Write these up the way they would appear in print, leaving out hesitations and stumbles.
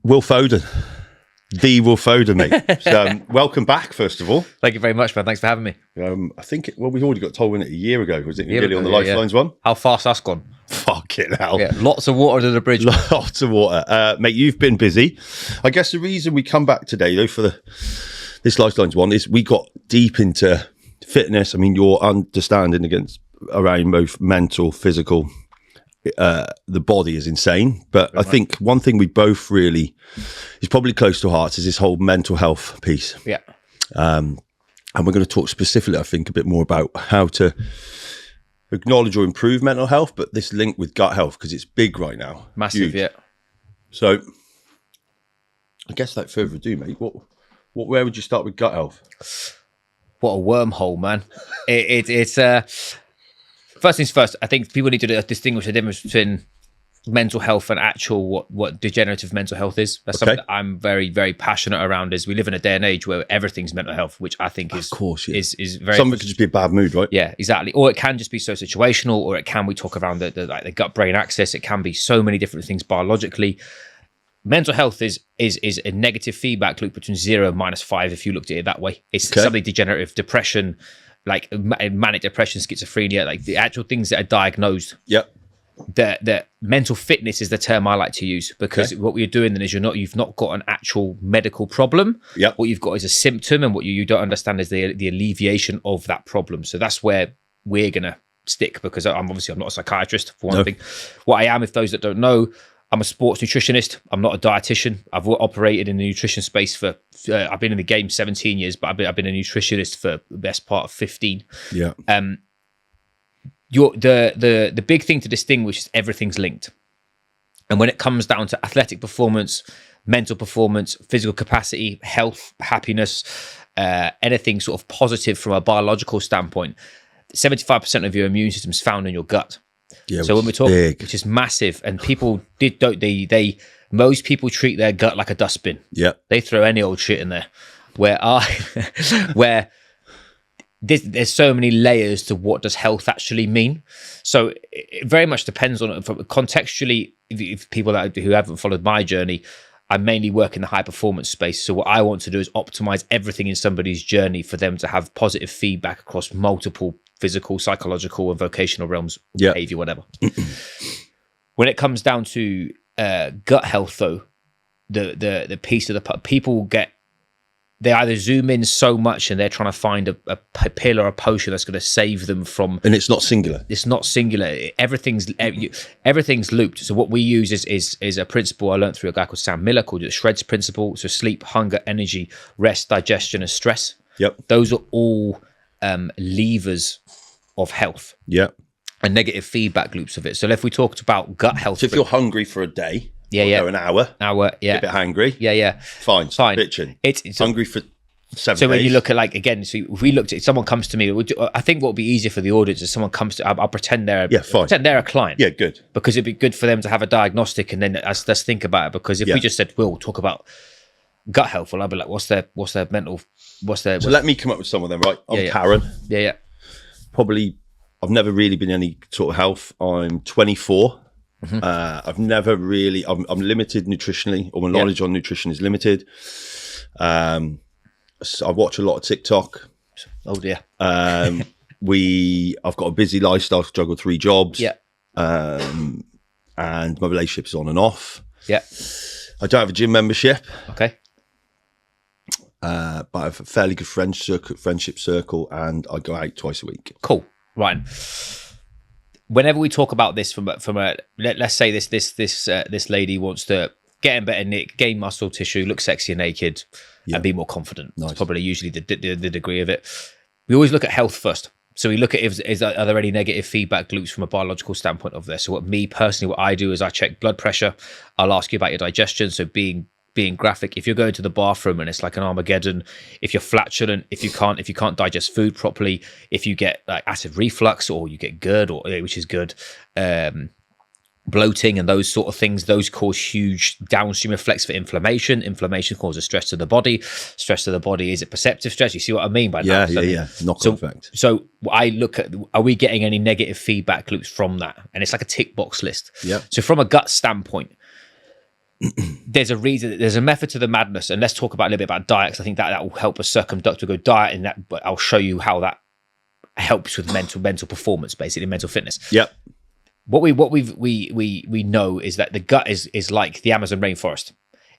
Will Foden. The Will Foden, mate. So, welcome back, first of all. Thank you very much, man. Thanks for having me. I think, we've already got told, wasn't it, a year ago? Was it really on the Lyfelinez one? How fast that's gone. Fucking hell. Yeah, lots of water to the bridge. Lots of water. Mate, you've been busy. I guess the reason we come back today, though, for this Lyfelinez one is we got deep into fitness. I mean, your understanding around both mental, physical, the body is insane. But I think one thing we both really is probably close to hearts is this whole mental health piece. Yeah. And we're going to talk specifically, I think, a bit more about how to acknowledge or improve mental health, but this link with gut health, because it's big right now. Massive, Huge. yeah. So I guess without further ado, mate, where would you start with gut health? What a wormhole, man. It's first things first, I think people need to distinguish the difference between mental health and actual what degenerative mental health is. That's something that I'm very, very passionate around. Is we live in a day and age where everything's mental health, which I think is, of course, yeah. is very... Some of it could just be a bad mood, right? Yeah, exactly. Or it can just be so situational, or it can, we talk around the gut-brain axis. It can be so many different things biologically. Mental health is a negative feedback loop between 0 and -5 if you looked at it that way. It's something degenerative, depression, like manic depression, schizophrenia, like the actual things that are diagnosed. Yep. The mental fitness is the term I like to use, because what you're doing then is you've not got an actual medical problem. Yep. What you've got is a symptom, and what you don't understand is the alleviation of that problem. So that's where we're gonna stick, because I'm not a psychiatrist for one thing. What I am, if those that don't know, I'm a sports nutritionist. I'm not a dietitian. I've operated in the nutrition space for, I've been in the game 17 years, but I've been a nutritionist for the best part of 15. Yeah. The big thing to distinguish is everything's linked. And when it comes down to athletic performance, mental performance, physical capacity, health, happiness, anything sort of positive from a biological standpoint, 75% of your immune system is found in your gut. Yeah, so when we talk, which is massive, and people most people treat their gut like a dustbin. Yeah, they throw any old shit in there. Where there's so many layers to what does health actually mean. So it very much depends on contextually. If people who haven't followed my journey, I mainly work in the high performance space. So what I want to do is optimize everything in somebody's journey for them to have positive feedback across multiple physical, psychological, and vocational realms, behavior, whatever. When it comes down to gut health, though, the piece of people they either zoom in so much and they're trying to find a pill or a potion that's going to save them from... And it's not singular. It's not singular. Everything's looped. So what we use is a principle I learned through a guy called Sam Miller called the SHREDS principle. So sleep, hunger, energy, rest, digestion, and stress. Yep. Those are all levers of health. Yep. And negative feedback loops of it. So if we talked about gut health... So if you're hungry for a day... an hour, yeah, a bit hangry, fine, bitching. It's hungry for 7 days. So when you look at if we looked at someone comes to me, I think what would be easier for the audience is someone comes to, I'll pretend they're a client, good, because it'd be good for them to have a diagnostic, and then let's think about it. Because if we just said we'll talk about gut health, well, I'd be like, what's their mental, So let me come up with someone then, right? I'm Karen. Yeah. Probably, I've never really been in any sort of health. I'm 24. Mm-hmm. I've never really. I'm limited nutritionally, or my knowledge on nutrition is limited. So I watch a lot of TikTok. Oh dear. I've got a busy lifestyle, juggle 3 jobs. Yeah. And my relationship's on and off. Yeah. I don't have a gym membership. Okay. But I have a fairly good friendship circle, and I go out twice a week. Cool. Right. Whenever we talk about this from a let's say this lady wants to get in better nick, gain muscle tissue, look sexy and naked, and be more confident. Nice. That's probably usually the degree of it. We always look at health first. So we look at are there any negative feedback loops from a biological standpoint of this. So what I do is I check blood pressure. I'll ask you about your digestion. So being graphic, if you're going to the bathroom and it's like an Armageddon, if you're flatulent, if you can't digest food properly, if you get like acid reflux, or you get GERD, which is good, bloating and those sort of things, those cause huge downstream effects for inflammation. Inflammation causes stress to the body. Stress to the body is a perceptive stress. You see what I mean by that? Yeah. Knock-on effect. So I look at, are we getting any negative feedback loops from that? And it's like a tick box list. Yeah. So from a gut standpoint, there's a reason, there's a method to the madness. And let's talk about a little bit about diet, because I think that will help us circumduct a good diet, and that, but I'll show you how that helps with mental performance, basically mental fitness. Yep. What we know is that the gut is like the Amazon rainforest.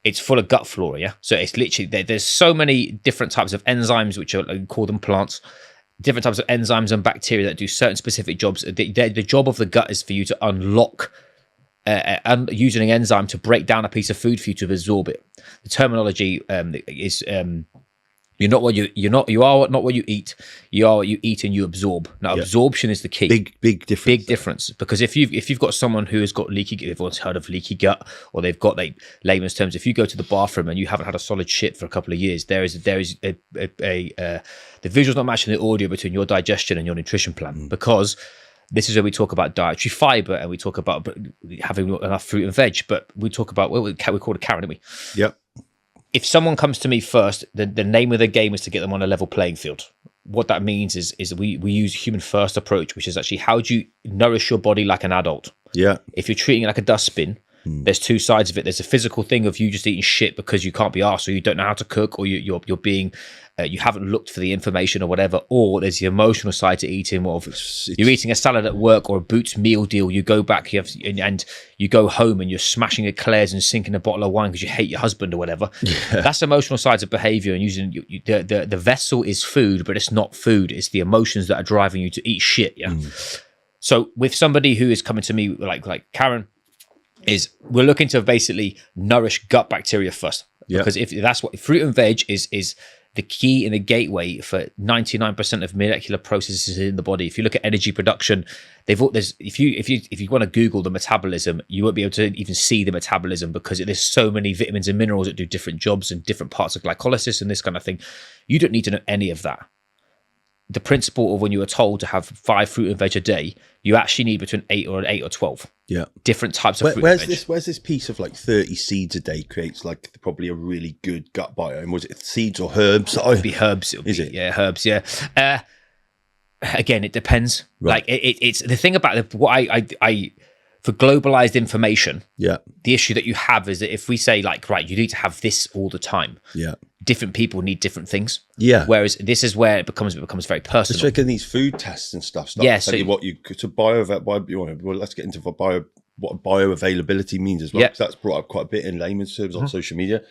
It's full of gut flora, yeah. So it's literally there's so many different types of enzymes, which are, we call them plants, different types of enzymes and bacteria that do certain specific jobs. The job of the gut is for you to unlock using an enzyme to break down a piece of food for you to absorb it. The terminology is you are not what you eat. You are what you eat and you absorb. Now, absorption is the key. Big difference. Big difference. Because if you've got someone who has got leaky, everyone's heard of leaky gut, or they've got, like, layman's terms, if you go to the bathroom and you haven't had a solid shit for a couple of years, there is the visual's not matching the audio between your digestion and your nutrition plan. Because this is where we talk about dietary fiber, and we talk about having enough fruit and veg, but we talk about, we call it carrot, don't we? Yep. If someone comes to me first, the name of the game is to get them on a level playing field. What that means is we use a human first approach, which is actually, how do you nourish your body like an adult? Yeah. If you're treating it like a dustbin, there's two sides of it. There's a physical thing of you just eating shit because you can't be arsed, or you don't know how to cook, or you're being you haven't looked for the information or whatever. Or there's the emotional side to eating. You're eating a salad at work or a Boots meal deal. You go back, and you go home and you're smashing eclairs and sinking a bottle of wine because you hate your husband or whatever. Yeah. That's emotional sides of behavior, and using the vessel is food, but it's not food. It's the emotions that are driving you to eat shit. Yeah. So with somebody who is coming to me like Karen, we're looking to basically nourish gut bacteria first. Because if that's what fruit and veg is the key and the gateway for 99% of molecular processes in the body. If you look at energy production, if you want to Google the metabolism, you won't be able to even see the metabolism, because there's so many vitamins and minerals that do different jobs and different parts of glycolysis and this kind of thing. You don't need to know any of that. The principle of when you are told to have 5 fruit and veg a day, you actually need between 8 or 12. Yeah, different types of fruit and veg. Where's this piece of like 30 seeds a day creates like probably a really good gut biome? Was it seeds or herbs? It'd be herbs. Yeah, herbs. Yeah. Again, it depends. Right. Like it's the thing about what I for globalized information. Yeah. The issue that you have is that if we say, like, right, you need to have this all the time. Yeah. Different people need different things. Yeah. Whereas this is where it becomes very personal. It's like in these food tests and stuff. Yeah. So what you to well, let's get into what bioavailability means as well. Yeah. Because that's brought up quite a bit in layman's terms on social media.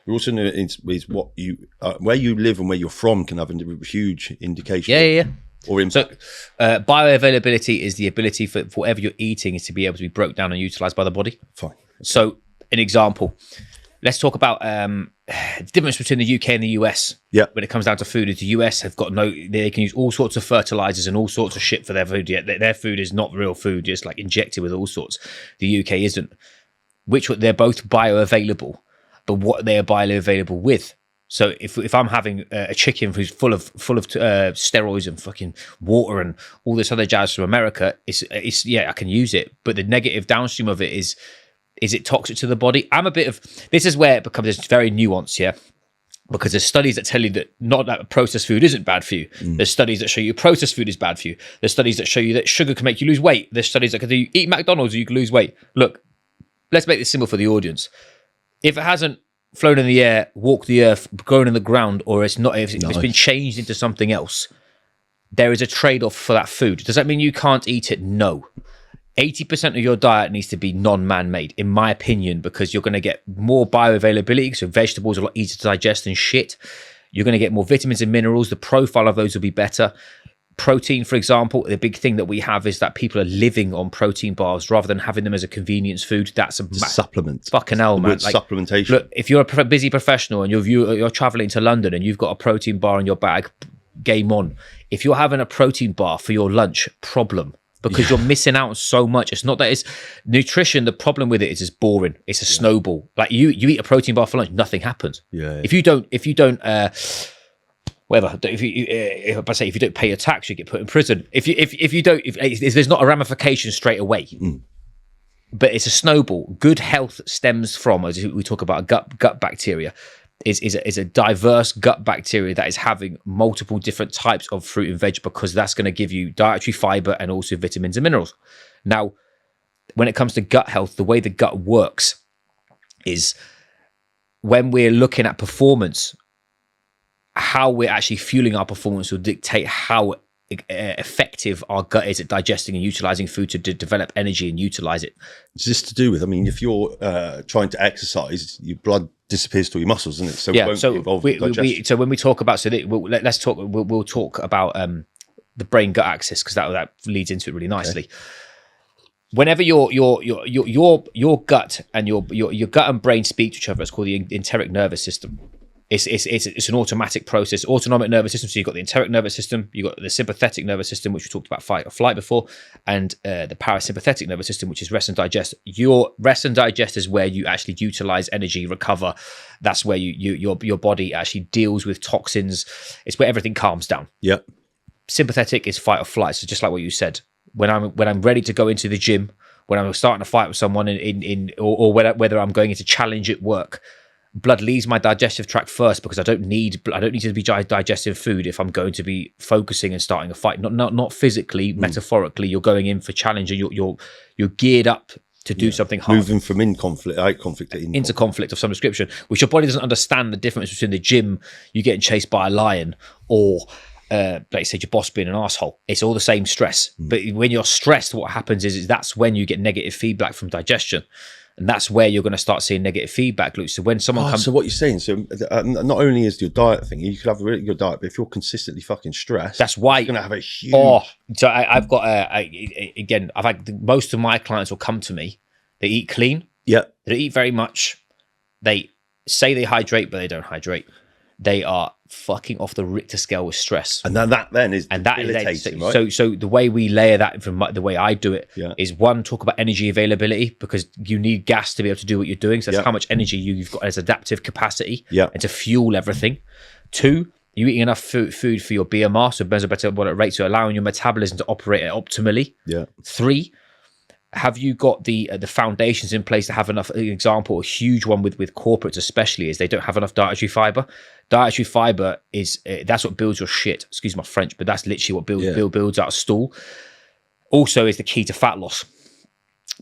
We also know is what you where you live and where you're from can have a huge indication. Yeah. Or impact. So bioavailability is the ability for whatever you're eating is to be able to be broke down and utilized by the body. Fine. Okay. So an example, let's talk about the difference between the UK and the US. Yeah. When it comes down to food, is the US have got they can use all sorts of fertilizers and all sorts of shit for their food. Yet their food is not real food, just like injected with all sorts. The UK isn't. They're both bioavailable, but what they are bioavailable with. So if I'm having a chicken who's full of steroids and fucking water and all this other jazz from America, it's I can use it, but the negative downstream of it is it toxic to the body? This is where it becomes very nuanced, yeah? Because there's studies that tell you that not that processed food isn't bad for you. There's studies that show you processed food is bad for you. There's studies that show you that sugar can make you lose weight. There's studies that can do you eat McDonald's or you can lose weight. Look, let's make this simple for the audience. If it hasn't flown in the air, walked the earth, grown in the ground, or it's been changed into something else, there is a trade-off for that food. Does that mean you can't eat it? No. 80% of your diet needs to be non-man-made, in my opinion, because you're going to get more bioavailability, so vegetables are a lot easier to digest than shit. You're going to get more vitamins and minerals. The profile of those will be better. Protein, for example, the big thing that we have is that people are living on protein bars rather than having them as a convenience food. That's a supplement. Fucking hell, man. Like, supplementation. Look, if you're a busy professional and you're traveling to London and you've got a protein bar in your bag, game on. If you're having a protein bar for your lunch, problem. Because you're missing out on so much. It's not that it's nutrition. The problem with it is it's boring. It's a snowball. Like you eat a protein bar for lunch, nothing happens. Yeah. If you don't whatever. If you don't pay your tax, you get put in prison. If there's not a ramification straight away, but it's a snowball. Good health stems from, as we talk about, gut bacteria. Is a diverse gut bacteria that is having multiple different types of fruit and veg, because that's going to give you dietary fiber and also vitamins and minerals. Now, when it comes to gut health, the way the gut works is when we're looking at performance, how we're actually fueling our performance will dictate how effective our gut is at digesting and utilizing food to develop energy and utilize it. It's just to do with, I mean, if you're trying to exercise, your blood disappears to your muscles, isn't it? So Yeah. it won't So be involved with digestion. so when we talk about, we'll talk about the brain gut axis, because that leads into it really nicely. Okay. Whenever your gut and your gut and brain speak to each other, it's called the enteric nervous system. It's an automatic process, autonomic nervous system. So you've got the enteric nervous system, you've got the sympathetic nervous system, which we talked about fight or flight before, and the parasympathetic nervous system, which is rest and digest. Your rest and digest is where you actually utilize energy, recover. That's where your body actually deals with toxins. It's where everything calms down. Yeah. Sympathetic is fight or flight. So just like what you said, when I'm ready to go into the gym, when I'm starting to fight with someone or whether I'm going into challenge at work, blood leaves my digestive tract first, because I don't need to be digesting food if I'm going to be focusing and starting a fight. Not physically, metaphorically. You're going in for challenge, and you're geared up to do something hard. Moving from out conflict to into conflict of some description, which your body doesn't understand the difference between the gym, you getting chased by a lion, or like say your boss being an asshole. It's all the same stress. But when you're stressed, what happens is that's when you get negative feedback from digestion. And that's where you're going to start seeing negative feedback loops. So when someone comes... So what you're saying, not only is your diet thing, you could have a really good diet, but if you're consistently fucking stressed, that's why you're going to have a huge... So I've got, again, I've had most of my clients will come to me. They eat clean. Yeah. They don't eat very much. They say they hydrate, but they don't hydrate. They are fucking off the Richter scale with stress. And then that is debilitating, right? So the way we layer that from the way I do it is, one, talk about energy availability, because you need gas to be able to do what you're doing. So that's how much energy you've got as adaptive capacity and to fuel everything. Two, you eating enough food for your BMR, so metabolic rate, so allowing your metabolism to operate optimally. Yeah. Three, have you got the foundations in place to have enough? An example, a huge one with corporates especially, is they don't have enough dietary fiber. Dietary fiber is that's what builds your shit. Excuse my French, but that's literally what builds out a stool. Also, is the key to fat loss,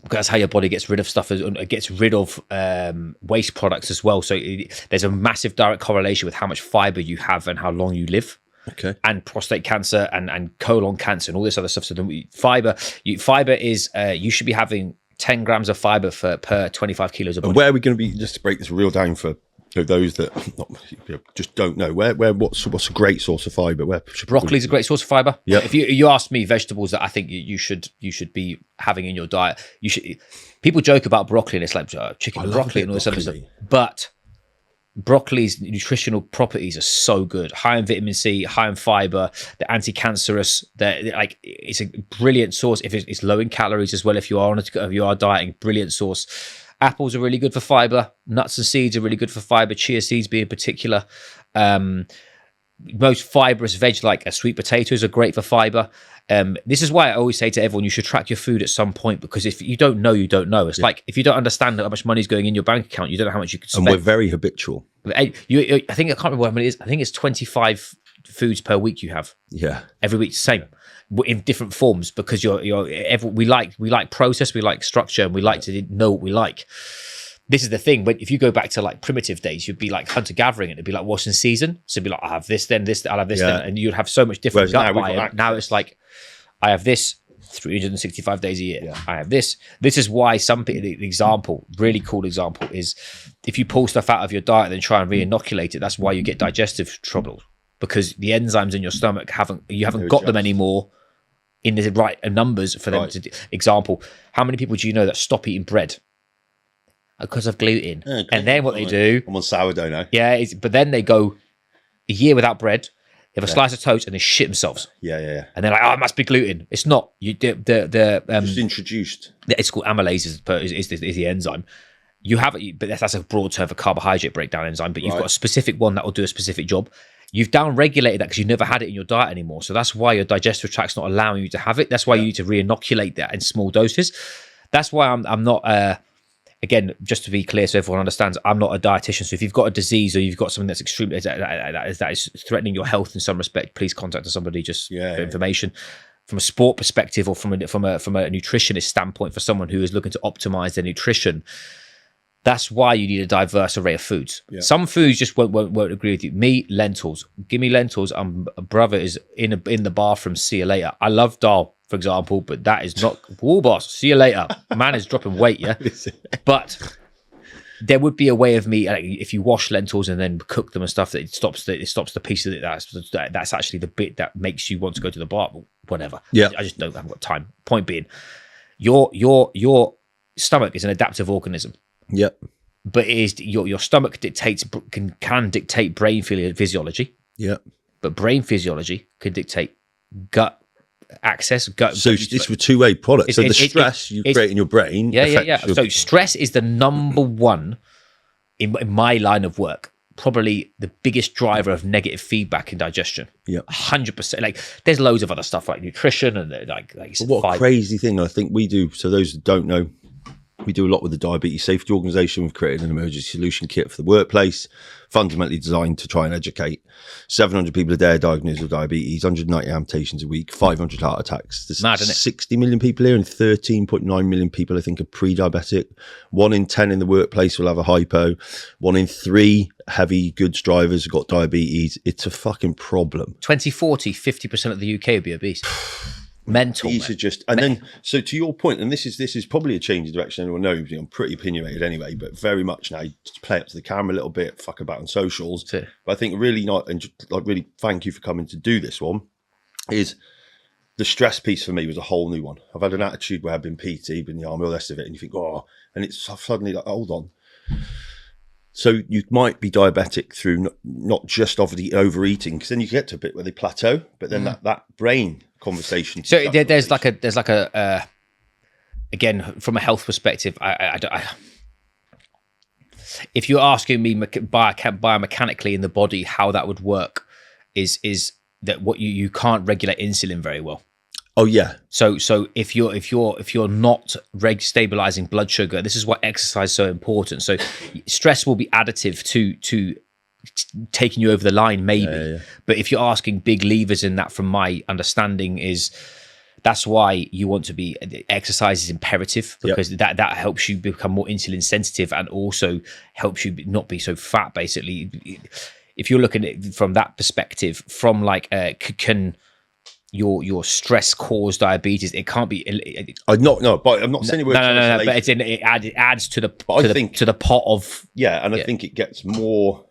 because that's how your body gets rid of stuff. It gets rid of waste products as well. So there's a massive direct correlation with how much fiber you have and how long you live. Okay. And prostate cancer and colon cancer and all this other stuff. So the fiber is you should be having 10 grams of fiber per 25 kilos of body. And where are we going to be, just to break this real down for those that just don't know, what's a great source of fiber? Broccoli is a great source of fiber. Yeah. If you ask me, vegetables that I think you should be having in your diet, people joke about broccoli and it's like chicken and broccoli and all this other stuff, but broccoli's nutritional properties are so good. High in vitamin C, high in fiber, they're anti-cancerous. It's a brilliant source. If it's low in calories as well, if you are dieting, brilliant source. Apples are really good for fiber. Nuts and seeds are really good for fiber. Chia seeds being particular. Most fibrous veg like sweet potatoes are great for fiber. This is why I always say to everyone, you should track your food at some point, because if you don't know, you don't know. It's like if you don't understand how much money is going in your bank account, you don't know how much you can spend. And we're very habitual. I think I can't remember how many it is. I think it's 25 foods per week you have. Yeah, every week, same in different forms, because we like process, we like structure, and we like to know what we like. This is the thing, but if you go back to like primitive days, you'd be like hunter gathering, and it'd be like what's in season. So it'd be like, I have this, then this, I'll have this, then, and you'd have so much different gut biome. Now it's like, I have this 365 days a year. Yeah. I have this. This is why some people, the example, really cool example, is if you pull stuff out of your diet and then try and re-inoculate it, that's why you get digestive trouble, because the enzymes in your stomach haven't got them anymore in the right numbers for them to. Example, how many people do you know that stop eating bread because of gluten? And then what they do, I'm on sourdough now. Yeah, but then they go a year without bread. They have a slice of toast and they shit themselves. Yeah. And they're like, oh, it must be gluten. It's not. Just introduced. It's called amylase is the enzyme. You have, but that's a broad term for carbohydrate breakdown enzyme. But you've got a specific one that will do a specific job. You've down-regulated that because you've never had it in your diet anymore. So that's why your digestive tract's not allowing you to have it. That's why you need to re-inoculate that in small doses. That's why I'm not. Again, just to be clear, so everyone understands, I'm not a dietitian. So if you've got a disease or you've got something that's extremely that is threatening your health in some respect, please contact somebody just for information. From a sport perspective, or from a nutritionist standpoint, for someone who is looking to optimize their nutrition, That's why you need a diverse array of foods. Yeah. Some foods just won't agree with you. Me, lentils. Give me lentils. A brother is in the bathroom. See you later. I love dal, for example, but that is not wall boss. See you later. Man is dropping weight, yeah. But there would be a way of me, like, if you wash lentils and then cook them and stuff, that it stops the piece of it. That's actually the bit that makes you want to go to the bar. Whatever. Yeah. I just haven't got time. Point being, your stomach is an adaptive organism. Yep. But it is your stomach can dictate brain physiology. Yep. But brain physiology can dictate gut access. So this was two-way product. So the stress you create in your brain. Yeah. So stress is the number one in my line of work. Probably the biggest driver of negative feedback in digestion. Yeah, 100%. Like, there's loads of other stuff like nutrition and like what a crazy thing I think we do. So those that don't know, we do a lot with the Diabetes Safety Organisation. We've created an emergency solution kit for the workplace, fundamentally designed to try and educate 700 people a day diagnosed with diabetes, 190 amputations a week, 500 heart attacks. There's mad, isn't it? 60 million people here, and 13.9 million people, I think, are pre-diabetic. 1 in 10 in the workplace will have a hypo. 1 in 3 heavy goods drivers have got diabetes. It's a fucking problem. 2040, 50% of the UK will be obese. Mental. These are just, and then, so to your point, and this is probably a change of direction. Anyone knows I'm pretty opinionated anyway, but very much now just play up to the camera a little bit, fuck about on socials. But I think really not, and like really thank you for coming to do this one. Is the stress piece for me was a whole new one. I've had an attitude where I've been PT, been in the army, all the rest of it, and you think, oh, and it's suddenly like, hold on. So you might be diabetic through not just overeating, because then you get to a bit where they plateau, but then that brain conversation. So there's like a again, from a health perspective, if you're asking me biomechanically in the body how that would work, is that what you can't regulate insulin very well. Oh yeah. So if you're not stabilizing blood sugar, this is why exercise is so important. So stress will be additive to taking you over the line, maybe. Yeah. But if you're asking big levers in that, from my understanding, that's why you want to be, exercise is imperative, because that helps you become more insulin sensitive and also helps you not be so fat. Basically, if you're looking at it from that perspective, from like can your stress cause diabetes? It can't be. But I'm not saying no. But it adds to the pot of I think it gets more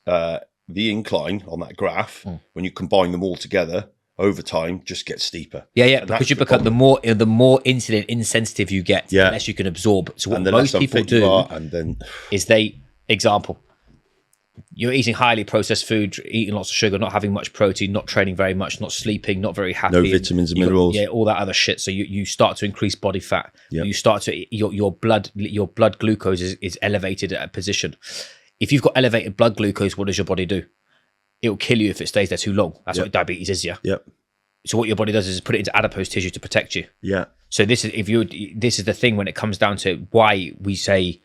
the incline on that graph when you combine them all together over time just gets steeper. Yeah, because you become the more insulin insensitive you get, the less you can absorb. So what most people do is example. You're eating highly processed food, eating lots of sugar, not having much protein, not training very much, not sleeping, not very happy. No vitamins and minerals. All that other shit. So you start to increase body fat. Yep. You start to your blood glucose is elevated at a position. If you've got elevated blood glucose, what does your body do? It'll kill you if it stays there too long. That's what diabetes is, yeah. Yep. So what your body does is put it into adipose tissue to protect you. Yeah. So this is the thing when it comes down to why we say,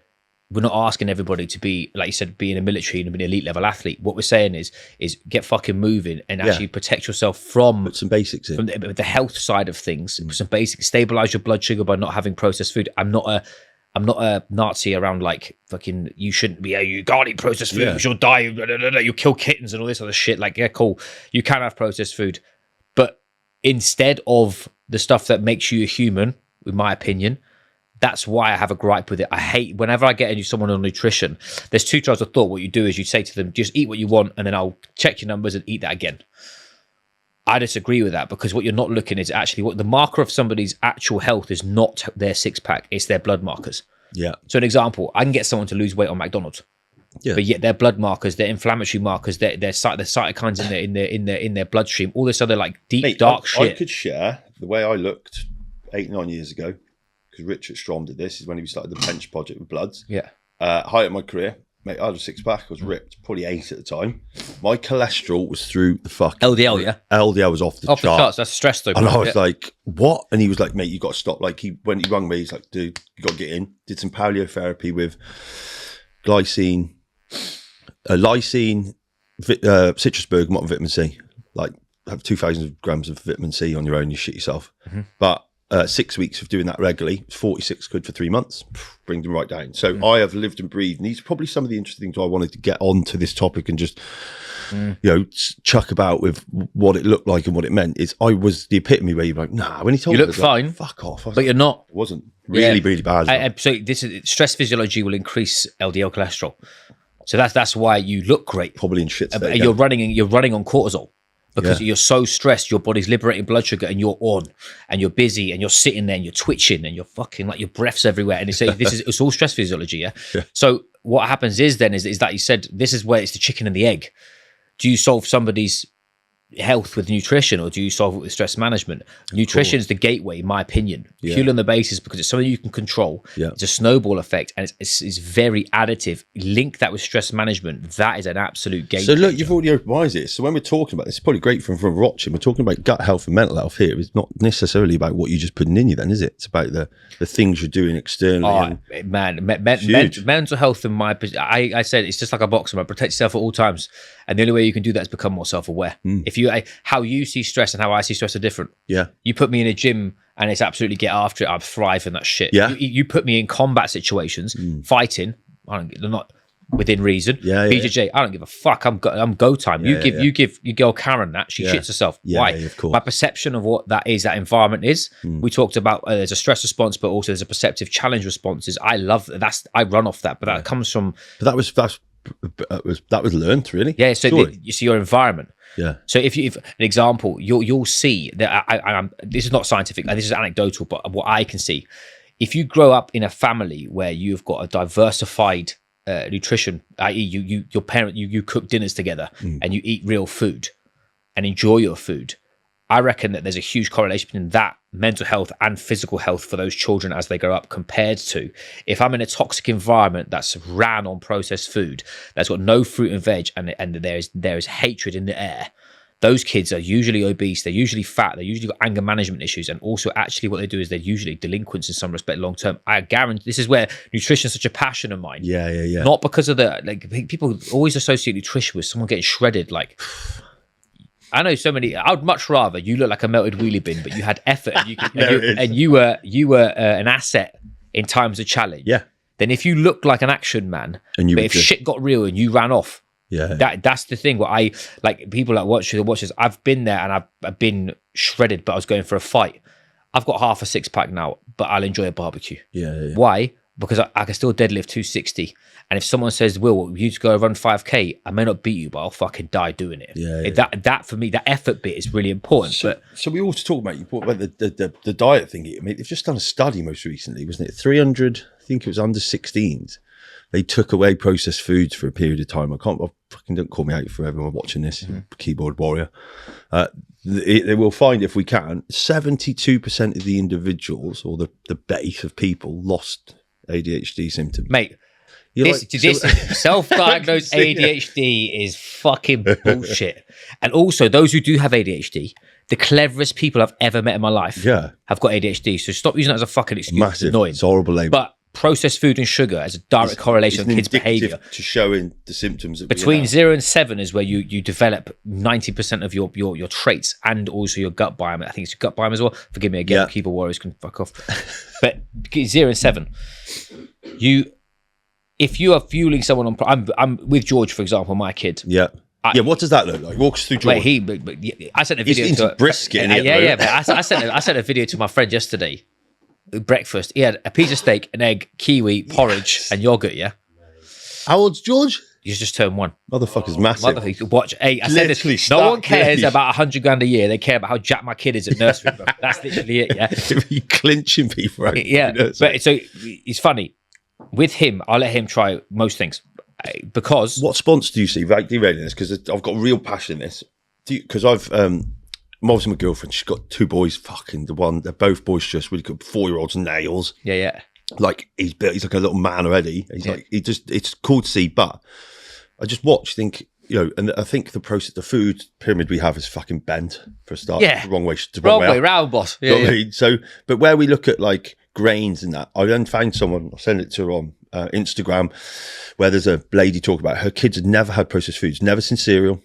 we're not asking everybody to be, like you said, be in a military and be an elite level athlete. What we're saying is get fucking moving and actually protect yourself from put some basics in. From the health side of things. Put some basics. Stabilize your blood sugar by not having processed food. I'm not a Nazi around like fucking. You shouldn't be. You can't eat processed food. Yeah. You'll die. You'll kill kittens and all this other shit. Like, yeah, cool. You can have processed food, but instead of the stuff that makes you a human, in my opinion. That's why I have a gripe with it. I hate whenever I get someone on nutrition, there's two trains of thought. What you do is you say to them, just eat what you want, and then I'll check your numbers and eat that again. I disagree with that, because what you're not looking is actually what the marker of somebody's actual health is, not their six pack, it's their blood markers. Yeah. So an example, I can get someone to lose weight on McDonald's. Yeah. But yet their blood markers, their inflammatory markers, their cytokines in their bloodstream, all this other like deep dark shit. I could share the way I looked 8-9 years ago. Because Richard Strom did this, is when he started the bench project with Bloods. Yeah. Height of my career, mate, I had a six pack. I was ripped, probably 8 at the time. My cholesterol was through the fucking LDL, yeah. LDL was off the charts. That's stress though. And I was like, what? And he was like, mate, you got to stop. Like when he rang me, he's like, dude, you got to get in. Did some paleotherapy with lysine, citrus bergamot, and vitamin C. Like have 2,000 grams of vitamin C on your own, you shit yourself. Mm-hmm. But 6 weeks of doing that regularly. It's 46 quid for 3 months. Brings them right down. So I have lived and breathed. And these are probably some of the interesting things I wanted to get onto this topic and just, chuck about with what it looked like and what it meant. Is I was the epitome where you're like, nah, when he told you me, look fine, fuck off. but you're not. It wasn't really bad. So this is stress physiology will increase LDL cholesterol. So that's why you look great. Probably in shit. You're running on cortisol. Because you're so stressed, your body's liberating blood sugar, and you're on, and you're busy, and you're sitting there, and you're twitching, and you're fucking like your breath's everywhere. And it's all stress physiology, yeah? So what happens is that you said this is where it's the chicken and the egg. Do you solve somebody's health with nutrition, or do you solve it with stress management? Nutrition is the gateway, in my opinion, purely on the basis because it's something you can control. It's a snowball effect, and it's very additive. Link that with stress management. That is an absolute game. So look, you've already opened my eyes here. So when we're talking about this, it's probably great from watching. We're talking about gut health and mental health here. It's not necessarily about what you're just putting in you, then, is it? It's about the things you're doing externally. Mental health. In my, I said it's just like a boxer. Protect yourself at all times, and the only way you can do that is become more self-aware. If you how you see stress and how I see stress are different. You put me in a gym and it's absolutely get after it. I thrive in that shit. You put me in combat situations, fighting. I'm not within reason. BJJ, I don't give a fuck. I'm go time. You give your girl Karen that she shits herself. Why? Of course. My perception of what that environment is. We talked about there's a stress response, but also there's a perceptive challenge responses. I love that. I run off that, but that comes from. But that was learned, really. So you see your environment. So if an example, you'll see that I'm this is not scientific, this is anecdotal, but what I can see, if you grow up in a family where you've got a diversified nutrition, i.e. your parent, you cook dinners together and you eat real food and enjoy your food, I reckon that there's a huge correlation between that mental health and physical health for those children as they grow up, compared to if I'm in a toxic environment that's ran on processed food, that's got no fruit and veg, and there is hatred in the air. Those kids are usually obese, they're usually fat, they usually got anger management issues, and also actually what they do is they're usually delinquents in some respect long term. I guarantee this is where nutrition is such a passion of mine. Not because of people always associate nutrition with someone getting shredded. Like, I know so many. I'd much rather you look like a melted wheelie bin, but you had effort and you were an asset in times of challenge. Than if you looked like an action man, but if shit got real and you ran off. That's the thing. What I like, people that watch this. I've been there and I've been shredded, but I was going for a fight. I've got half a 6-pack now, but I'll enjoy a barbecue. Why? Because I can still deadlift 260. And if someone says, Will, you to go run 5K, I may not beat you, but I'll fucking die doing it. That for me, that effort bit is really important. So we also talk about, you talk about the diet thing. I mean, they've just done a study most recently, wasn't it? 300, I think it was under 16s. They took away processed foods for a period of time. Fucking don't call me out for everyone watching this, keyboard warrior. They will find, if we can, 72% of the individuals, or the base of people, lost ADHD symptoms. Mate, this self-diagnosed ADHD is fucking bullshit. And also, those who do have ADHD, the cleverest people I've ever met in my life have got ADHD. So stop using that as a fucking excuse. Massive. It's annoying. It's horrible label. But processed food and sugar has a direct correlation with kids' behaviour. To showing the symptoms. Between 0 and 7 is where you develop 90% of your traits, and also your gut biome. I think it's your gut biome as well. Forgive me again, keyboard warriors can fuck off. But 0 and 7, if you are fueling someone on, I'm with George, for example, my kid. What does that look like? Walk us through George. I sent a video. He's into brisket. But I sent a video to my friend yesterday. Breakfast. He had a piece of steak, an egg, kiwi, porridge, and yogurt. How old's George? He's just turned 1. Motherfucker's massive. Watch. Hey, I said this. No one cares about $100,000 a year. They care about how jacked my kid is at nursery. Bro. That's literally it. Yeah. You clinching people. But so it's funny. With him, I'll let him try most things, because what sponsor do you see? Right, derailing this, because I've got real passion in this. Because I'm obviously my girlfriend. She's got 2 boys. They're both boys, just really good 4-year-olds, nails. Like he's like a little man already. It's cool to see. But I just think, and I think the food pyramid we have is fucking bent for a start. The wrong way round, boss. So, but where we look at like grains and that, I then found someone. I'll send it to her on Instagram, where there's a lady talk about her kids had never had processed foods, never seen cereal.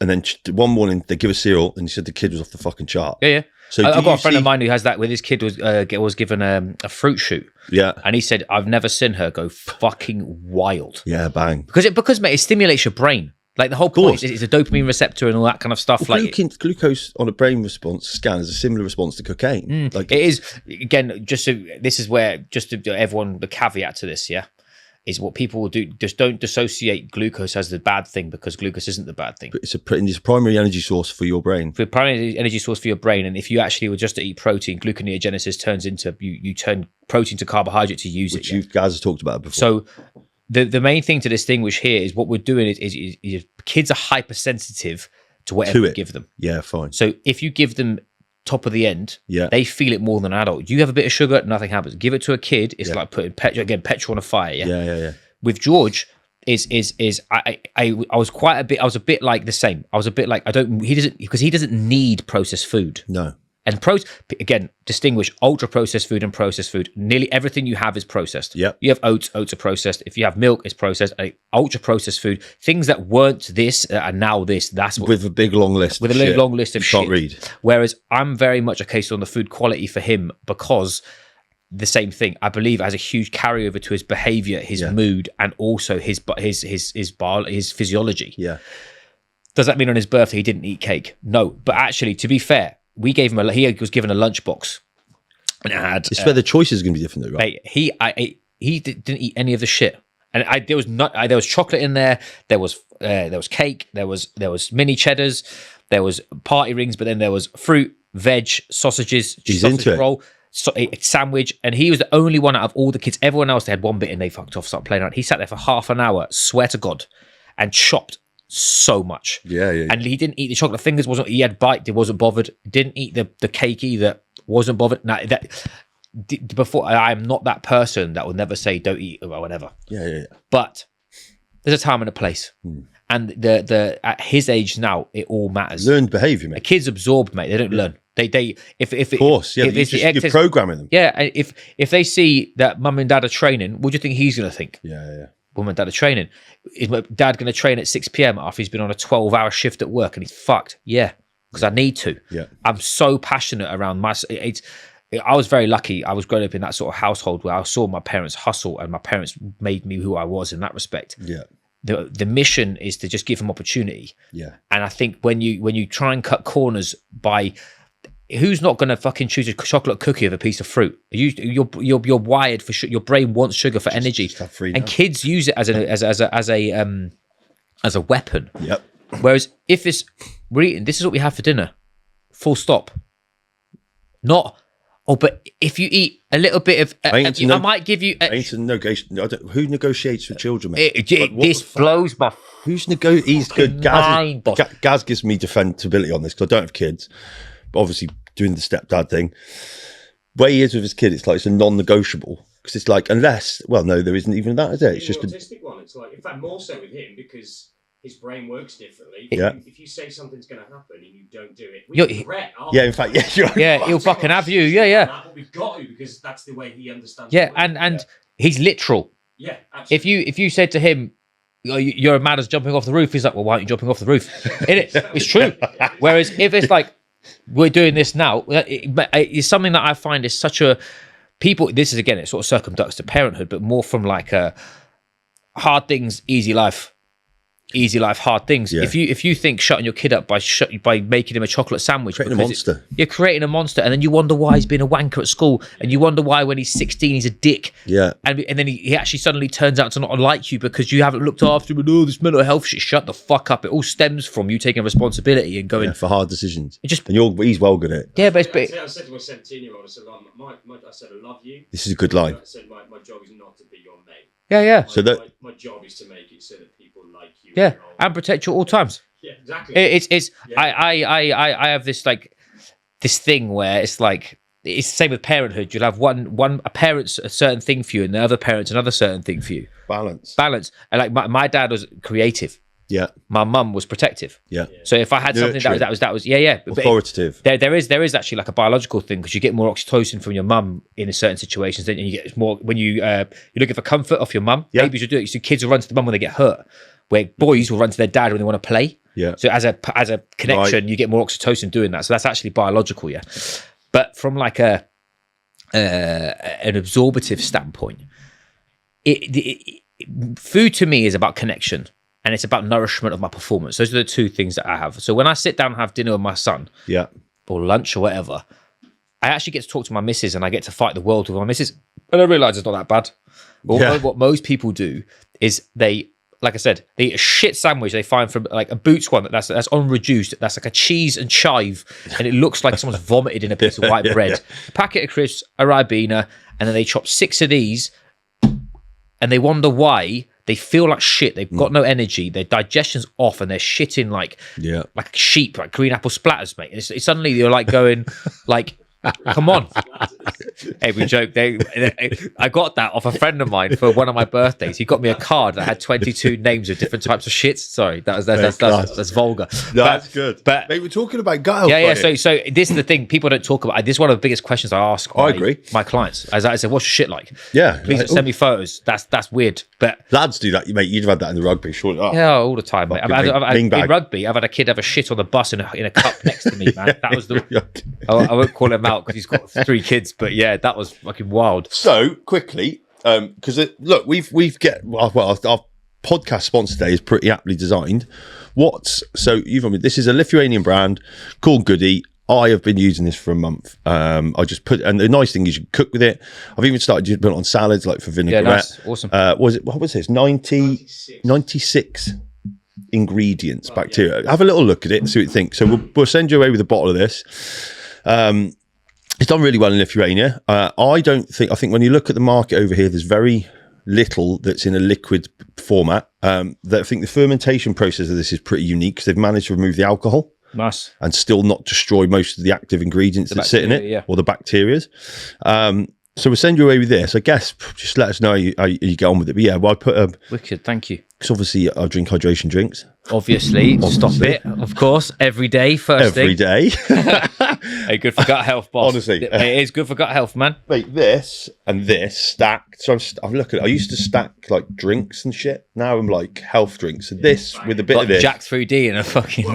And then one morning they give a cereal, and he said the kid was off the fucking chart. Yeah. So I've got a friend of mine who has that, with his kid was given a fruit shoot. Yeah. And he said, I've never seen her go fucking wild. Yeah, bang. Because mate, it stimulates your brain. Like the whole point is it's a dopamine receptor and all that kind of stuff. Well, glucose on a brain response scan is a similar response to cocaine. It is, again, this is where, just to everyone, the caveat to this, is what people will do. Just don't dissociate glucose as the bad thing, because glucose isn't the bad thing. But it's a primary energy source for your brain. For primary energy source for your brain, and if you actually were just to eat protein, gluconeogenesis turns into you turn protein to carbohydrate to use which it. you guys have talked about before. So the main thing to distinguish here is what we're doing is kids are hypersensitive to whatever you give them. Yeah, fine. So if you give them top of the end, yeah, they feel it more than an adult. You have a bit of sugar, nothing happens. Give it to a kid, it's like putting petrol on a fire. Yeah. With George, I was a bit like the same. I was a bit like, he doesn't need processed food. No. And again, distinguish ultra processed food and processed food. Nearly everything you have is processed. Yep. You have oats are processed. If you have milk, it's processed. Ultra processed food, things that weren't this are now this. That's what, with a big long list. With a long list of shit. Can't read. Whereas I'm very much a case on the food quality for him, because the same thing, I believe, has a huge carryover to his behavior, his mood, and also his physiology. Yeah. Does that mean on his birthday he didn't eat cake? No. But actually, to be fair, we gave him he was given a lunchbox, and it had. It's where the choices are going to be different, though, right? Mate, he didn't eat any of the shit, and there was chocolate in there. There was cake. There was mini cheddars. There was party rings, but then there was fruit, veg, sausages, sausage roll, a sandwich, and he was the only one out of all the kids. Everyone else, they had one bit and they fucked off, started playing around. He sat there for half an hour, swear to God, and chopped so much. Yeah. And he didn't eat the chocolate fingers. He had bite. He wasn't bothered. Didn't eat the cake either. Wasn't bothered. Now before, I am not that person that will never say don't eat or whatever. Yeah. But there's a time and a place. And the at his age now, it all matters. Learned behaviour, mate. The kids absorb, mate. They don't learn. Of course, you're programming them. Yeah, if they see that mum and dad are training, what do you think he's going to think? Yeah. Mum and dad are training. Is my dad going to train at 6 p.m. after he's been on a 12-hour shift at work and he's fucked? Yeah, because I need to. Yeah, I'm so passionate around I was very lucky. I was growing up in that sort of household where I saw my parents hustle, and my parents made me who I was in that respect. Yeah. The mission is to just give them opportunity. Yeah. And I think when you try and cut corners by, who's not going to fucking choose a chocolate cookie of a piece of fruit? You're wired for your brain wants sugar for energy, and kids use it as a weapon. Yep. Whereas if we're eating, this is what we have for dinner, full stop. Not, but if you eat a little bit of, I might give you. Who negotiates with children, mate? This blows my. Who's He's good. Gaz gives me defendability on this because I don't have kids, but obviously doing the stepdad thing. Where he is with his kid, it's like it's a non-negotiable, because it's like there isn't even that, is it? It's just the autistic one. It's like, in fact, more so with him because his brain works differently. Yeah. If you say something's going to happen and you don't do it, we regret. In fact, he'll fucking have you. Yeah. But we've got to, because that's the way he understands. Yeah, and he's literal. Yeah, absolutely. If you said to him, "You're mad as jumping off the roof," he's like, "Well, why aren't you jumping off the roof?" It's true. Whereas if it's like, we're doing this now, it's something that I find is such a this is, again, it sort of circumducts to parenthood, but more from like a hard things, easy life, hard things. Yeah. If you think shutting your kid up by making him a chocolate sandwich, creating a monster, you're creating a monster, and then you wonder why he's been a wanker at school, and you wonder why when he's 16 he's a dick. Yeah, and then he actually suddenly turns out to not like you because you haven't looked after him and this mental health shit. Shut the fuck up. It all stems from you taking responsibility and going for hard decisions. And he's well good at it. Yeah, but I said to my 17-year-old, I said, I said, I love you. This is a good line. I said, my job is not to be your mate. Yeah. So my job is to make it so that people like you. Yeah, and protect you at all times. Yeah, exactly. I have this this thing where it's like, it's the same with parenthood. You'll have a parent's a certain thing for you, and the other parent's another certain thing for you. Balance. And like my dad was creative. Yeah. My mum was protective. Yeah. So if I had something that was authoritative. There is actually like a biological thing, because you get more oxytocin from your mum in certain situations, then you get more when you're looking for comfort off your mum. Yeah. Babies will do it. So kids will run to the mum when they get hurt, where boys will run to their dad when they want to play. Yeah. So as a connection, you get more oxytocin doing that. So that's actually biological, yeah. But from like an absorptive standpoint, food to me is about connection and it's about nourishment of my performance. Those are the two things that I have. So when I sit down and have dinner with my son, or lunch or whatever, I actually get to talk to my missus and I get to fight the world with my missus. And I realise it's not that bad. But what most people do is they, like I said, they eat a shit sandwich they find from like a Boots one that's unreduced. That's like a cheese and chive, and it looks like someone's vomited in a piece of white bread. A packet of crisps, a Ribena, and then they chop 6 of these, and they wonder why they feel like shit. They've got no energy. Their digestion's off, and they're shitting like sheep, like green apple splatters, mate. And it's suddenly you're like going like. Come on. Hey, we joke. I got that off a friend of mine for one of my birthdays. He got me a card that had 22 names of different types of shits. Sorry, that's vulgar. No, that's good. But mate, we're talking about gut health. Yeah. So this is the thing people don't talk about. This is one of the biggest questions I ask. I agree. My clients, as I said, what's your shit like? Yeah. Please don't send me photos. That's weird. But lads do that, mate. You'd have had that in the rugby, surely. Yeah, all the time, mate. In rugby, I've had a kid have a shit on the bus in a cup next to me, man. That was the. I won't call him out because he's got 3 kids, but yeah, that was fucking wild. So quickly, because look, our podcast sponsor today is pretty aptly designed. This is a Lithuanian brand called Goody. I have been using this for a month. I just and the nice thing is you can cook with it. I've even started to put it on salads, like for vinaigrette. Yeah, nice. Awesome. What was this? 96 ingredients, bacteria. Have a little look at it and see what you think. So we'll send you away with a bottle of this. It's done really well in Lithuania. I think when you look at the market over here, there's very little that's in a liquid format. I think the fermentation process of this is pretty unique because they've managed to remove the alcohol. Nice. And still not destroy most of the active ingredients that sit in it, or the bacteria. So we'll send you away with this. I guess just let us know how you get on with it. But yeah, I put wicked, thank you. Because obviously I drink hydration drinks. Obviously, stop it. Of course, every day, every day. Hey, good for gut health, boss. Honestly, it is good for gut health, man. Mate, this and this stacked. So I'm looking at. I used to stack like drinks and shit. Now I'm like health drinks. So this with a bit of this, Jack 3D and a fucking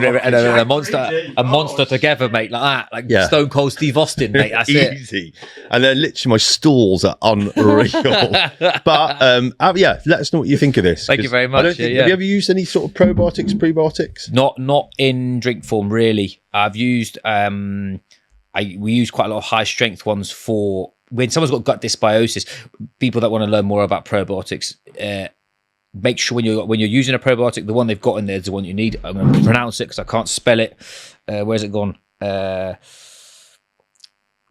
a monster together, mate, like that, like Stone Cold Steve Austin, mate. That's easy. And then literally my stools are unreal. But let us know what you think of this. Thank you very much. Have you ever used any sort of probiotics, prebiotics? Not in drink form, really. I've used we use quite a lot of high strength ones for when someone's got gut dysbiosis. People that want to learn more about probiotics, make sure when you're using a probiotic, the one they've got in there is the one you need. I'm going to pronounce it because I can't spell it. Where's it gone?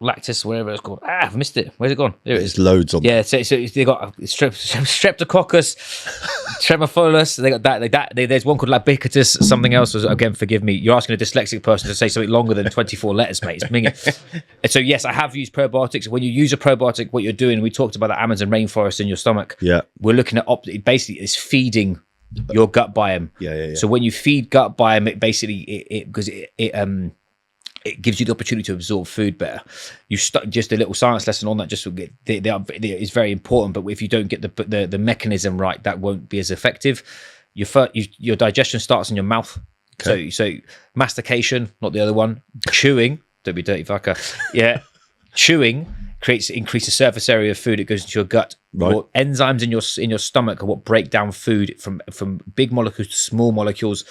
Lactis, wherever it's called. I've missed it. Where's it gone? There it is. There's loads on. Yeah, so they got Streptococcus, Tremophilus. They got that. There's one called Labicatus. Something else. Again, forgive me. You're asking a dyslexic person to say something longer than 24 letters, mate. It's minging. And so yes, I have used probiotics. When you use a probiotic, what you're doing, we talked about the Amazon rainforest in your stomach. Yeah, we're looking at basically it's feeding your gut biome. Yeah. So when you feed gut biome, it basically it gives you the opportunity to absorb food better. Just a little science lesson on that. Is very important. But if you don't get the mechanism right, that won't be as effective. Your digestion starts in your mouth. Okay. So mastication, not the other one. Chewing, don't be dirty fucker. Yeah, chewing increases surface area of food. It goes into your gut. Right. Your enzymes in your stomach are what break down food from big molecules to small molecules.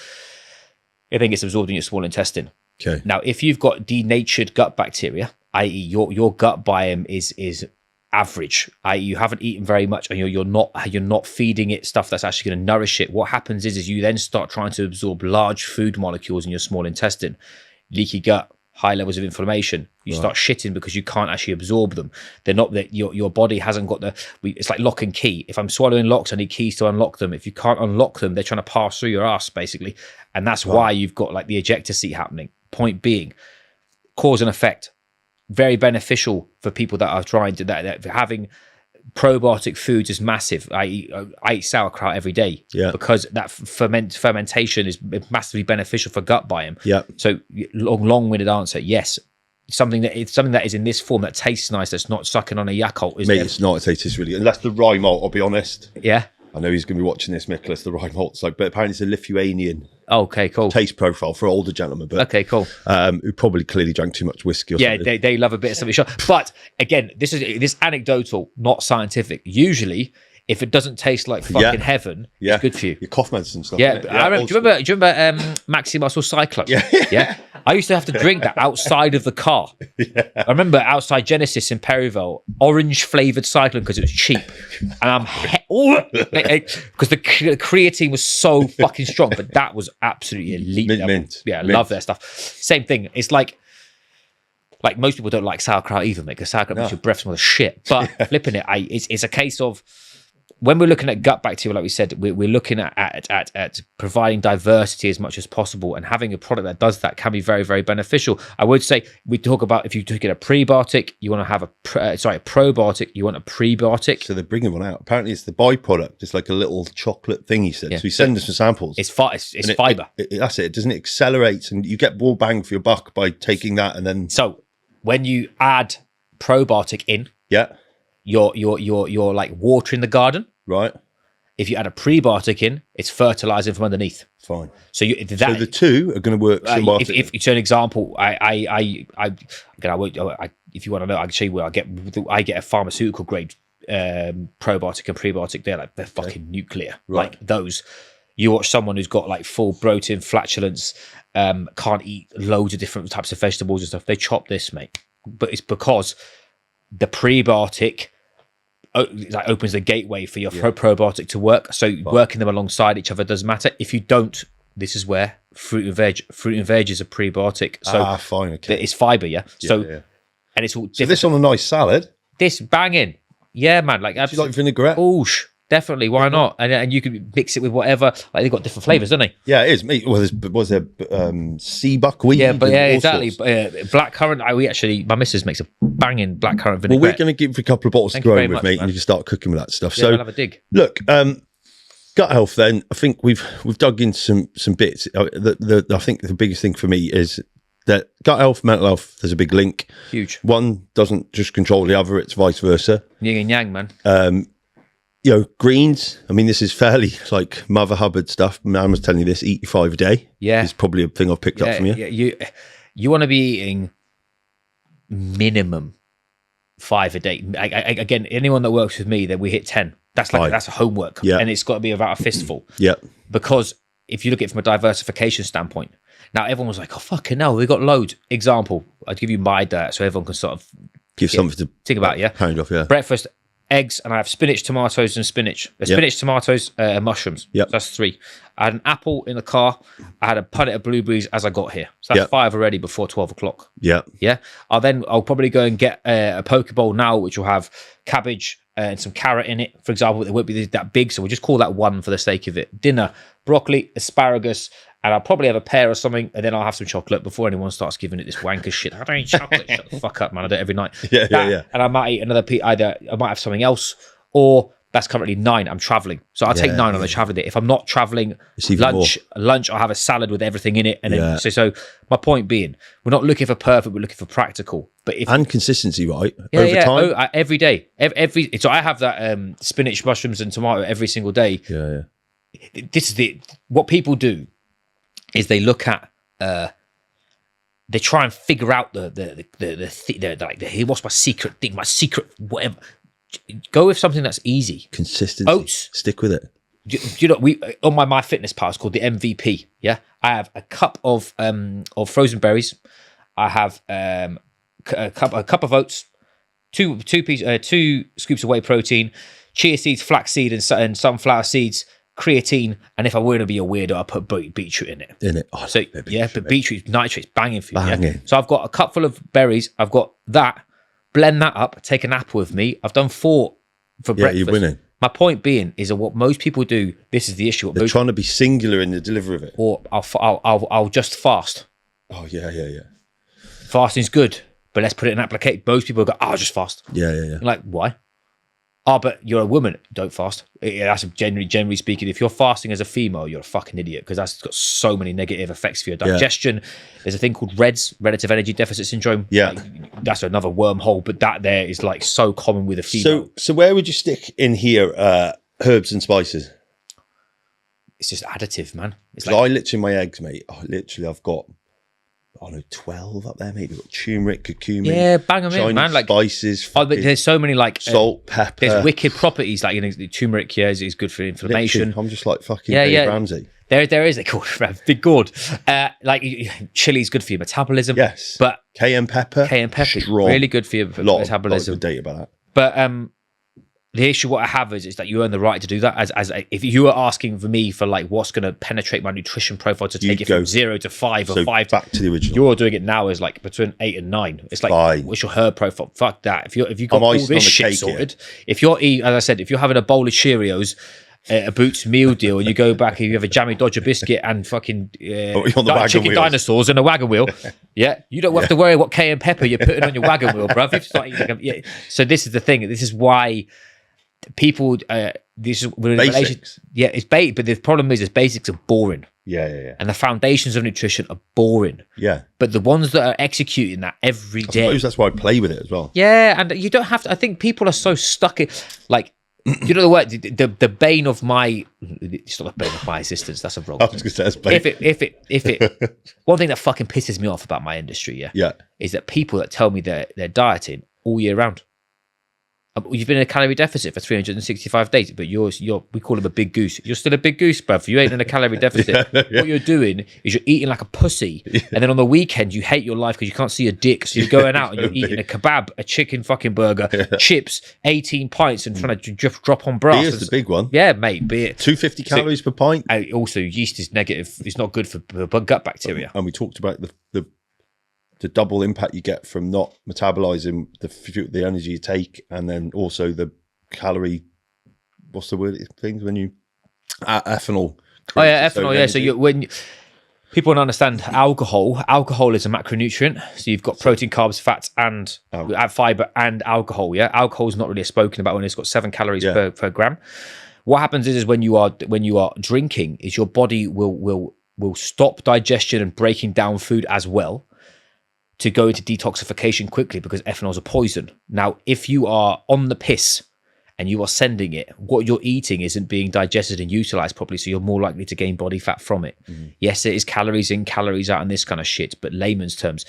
It then gets absorbed in your small intestine. Okay. Now, if you've got denatured gut bacteria, i.e., your gut biome is average, i.e., you haven't eaten very much, and you're not feeding it stuff that's actually going to nourish it. What happens is you then start trying to absorb large food molecules in your small intestine, leaky gut, high levels of inflammation. You start shitting because you can't actually absorb them. They're not that your body hasn't got it's like lock and key. If I'm swallowing locks, I need keys to unlock them. If you can't unlock them, they're trying to pass through your ass basically, and that's why you've got like the ejector seat happening. Point being, cause and effect, very beneficial for people that are trying to that having probiotic foods is massive. I eat sauerkraut every day, because that fermentation is massively beneficial for gut biome. Yeah. So long-winded answer, yes. Something that is in this form that tastes nice, that's not sucking on a Yakult. Mate, it's not. It tastes really. Unless the rye malt, I'll be honest. Yeah. I know he's going to be watching this, Nicholas. The rye malt's but apparently it's a Lithuanian Okay, cool. taste profile for older gentlemen, but Okay, cool. who probably clearly drank too much whiskey or something. They love a bit of something shot. But again, this anecdotal, not scientific. Usually, if it doesn't taste like fucking heaven, it's good for you. Your cough medicine stuff. Yeah, I remember, do you remember Maxi Muscle Cyclone? Yeah. I used to have to drink that outside of the car. I remember outside Genesis in Perryville, orange flavored Cyclone because it was cheap, and I'm because the creatine was so fucking strong, but that was absolutely elite. Mint. I love that stuff. Same thing. It's like most people don't like sauerkraut either, mate, because sauerkraut makes your breath smell of shit. But flipping it, it's a case of, when we're looking at gut bacteria, like we said, we're looking at providing diversity as much as possible, and having a product that does that can be very, very beneficial. I would say, we talk about, if you took it a prebiotic, you want to have a probiotic, you want a prebiotic. So they're bringing one out. Apparently, it's the byproduct. It's like a little chocolate thing, he said. So he sent us some samples. It's fiber. That's it. Doesn't it accelerate, and you get more bang for your buck by taking that, and then. So when you add probiotic in, you're like watering the garden. Right. If you add a prebiotic in, it's fertilizing from underneath. Fine. So the two are going to work symbiotically. If it's an example, if you want to know, I can show you where I get a pharmaceutical grade probiotic and prebiotic. They're fucking nuclear. Right. Like those. You watch someone who's got like full bloating, flatulence, can't eat loads of different types of vegetables and stuff. They chop this, mate. But it's because the prebiotic opens the gateway for your probiotic to work. So working them alongside each other does matter. If you don't, this is where fruit and veg is a prebiotic. So fine, okay. It's fiber, and it's all different. So this on a nice salad. This banging, yeah, man. Like absolutely, like vinaigrette. Oosh. Definitely, why not? And you can mix it with whatever. Like they've got different flavors, don't they? Yeah, it is. Well, was there sea buckwheat? Yeah, but exactly. Blackcurrant. My missus makes a banging blackcurrant vinaigrette. Well, we're going to give you a couple of bottles to go in with, mate, and you can start cooking with that stuff. Yeah, so I'll have a dig. Look, gut health. Then I think we've dug into some bits. I think the biggest thing for me is that gut health, mental health. There's a big link. Huge. One doesn't just control the other; it's vice versa. Yin and yang, man. Greens. I mean, this is fairly like Mother Hubbard stuff. Mum was telling you this: eat 5 a day. Yeah, it's probably a thing I've picked up from you. Yeah, you want to be eating minimum 5 a day. Again, anyone that works with me, that we hit 10. That's a homework. Yeah, and it's got to be about a fistful. Yeah, because if you look at it from a diversification standpoint, now everyone was like, "Oh fucking hell, we got loads." Example: I'd give you my diet so everyone can sort of give something to think about. Yeah, pound off. Yeah, breakfast. Eggs, and I have spinach, tomatoes, and spinach. Spinach, tomatoes, mushrooms. Yeah, that's 3. I had an apple in the car. I had a punnet of blueberries as I got here. So that's 5 already before 12 o'clock. Yeah. Yeah. I'll probably go and get a poke bowl now, which will have cabbage and some carrot in it. For example, it won't be that big, so we'll just call that 1 for the sake of it. Dinner, broccoli, asparagus, and I'll probably have a pear or something, and then I'll have some chocolate before anyone starts giving it this wanker shit. I don't eat chocolate. Shut the fuck up, man. I do it every night. Yeah. And I might eat another either I might have something else, or that's currently 9. I'm traveling. So I'll take 9 on the travel day. If I'm not traveling, lunch, I'll have a salad with everything in it. And then so my point being, we're not looking for perfect, we're looking for practical. But and consistency, right? Over time. Every day. So I have that spinach, mushrooms, and tomato every single day. Yeah. This is what people do is they look at they try and figure out the what's my secret thing, my secret whatever. Go with something that's easy. Consistency. Oats. Stick with it. Do you know, we on my MyFitnessPal, it's called the MVP. Yeah, I have a cup of frozen berries. I have a cup of oats, two scoops of whey protein, chia seeds, flaxseed, and sunflower seeds, creatine, and if I were to be a weirdo, I put beetroot in it. Oh, so but beetroot, nitrate's banging for you. Banging. Yeah? So I've got a cup full of berries. I've got that. Blend that up. Take an apple with me. I've done 4 for breakfast. You're winning. My point being is that what most people do. This is the issue. They're trying to be singular in the delivery of it. Or I'll just fast. Oh yeah. Fasting's good, but let's put it in application. Most people go, I'll just fast. Yeah. Like, why? Oh, but you're a woman. Don't fast. That's generally speaking. If you're fasting as a female, you're a fucking idiot because that's got so many negative effects for your digestion. Yeah. There's a thing called REDS, relative energy deficit syndrome. Yeah, that's another wormhole. But that there is like so common with a female. So where would you stick in here? Herbs and spices. it's just additive, man. It's So I literally, my eggs, mate, I've got, I don't know, 12 up there, maybe. We've got turmeric, curcumin. Yeah, bang them in, Chinese man. Like spices. but there's so many like salt, pepper. There's wicked properties like the turmeric here is good for inflammation. Literally, I'm just like fucking Dave Ramsey. There is a called big gourd. Like chili's good for your metabolism. Yes, but cayenne pepper, strong. Really good for your metabolism. Lot of data about that. But the issue what I have is that you earn the right to do that. As if you were asking for me for like what's going to penetrate my nutrition profile to take it from 0 to 5 or 5 back to the original. You're doing it now as like between 8 and 9. It's like Fine. What's your herb profile? Fuck that. If you got all this shit sorted, if you're as I said, if you're having a bowl of Cheerios, a Boots meal deal, and you go back and you have a jammy Dodger biscuit and fucking chicken dinosaurs and a wagon wheel, yeah, you don't have to worry what cayenne pepper you're putting on your wagon wheel, bruv. So this is the thing. This is why people this is basics. It's bait, but the problem is basics are boring. Yeah. And the foundations of nutrition are boring. Yeah. But the ones that are executing that every day. I suppose that's why I play with it as well. Yeah, and you don't have to. I think people are so stuck in like. You know the word, the bane of my. It's not the bane of my existence. That's a wrong. I was going to say that's bane. If it, one thing that fucking pisses me off about my industry, is that people that tell me they're dieting all year round. You've been in a calorie deficit for 365 days, but we call him a big goose. You're still a big goose, bruv. You ain't in a calorie deficit. What you're doing is you're eating like a pussy, and then on the weekend you hate your life because you can't see a dick, so you're going out and you're eating a kebab, a chicken fucking burger, chips, 18 pints, and trying to drop on brass. Beer's the big one. Yeah, mate. Beer. 250 calories per pint. Also, yeast is negative. It's not good for gut bacteria. And we talked about the double impact you get from not metabolizing the energy you take, and then also the calorie, what's the word things when you ethanol. Ethanol. Yeah. So when people don't understand alcohol is a macronutrient. So you've got protein, carbs, fats, and fiber and alcohol. Yeah, alcohol is not really spoken about when it's got 7 calories per gram. What happens is when you are drinking, is your body will stop digestion and breaking down food as well, to go into detoxification quickly, because ethanol is a poison. Now, if you are on the piss and you are sending it, what you're eating isn't being digested and utilized properly, so you're more likely to gain body fat from it. Yes, it is calories in, calories out and this kind of shit, but layman's terms,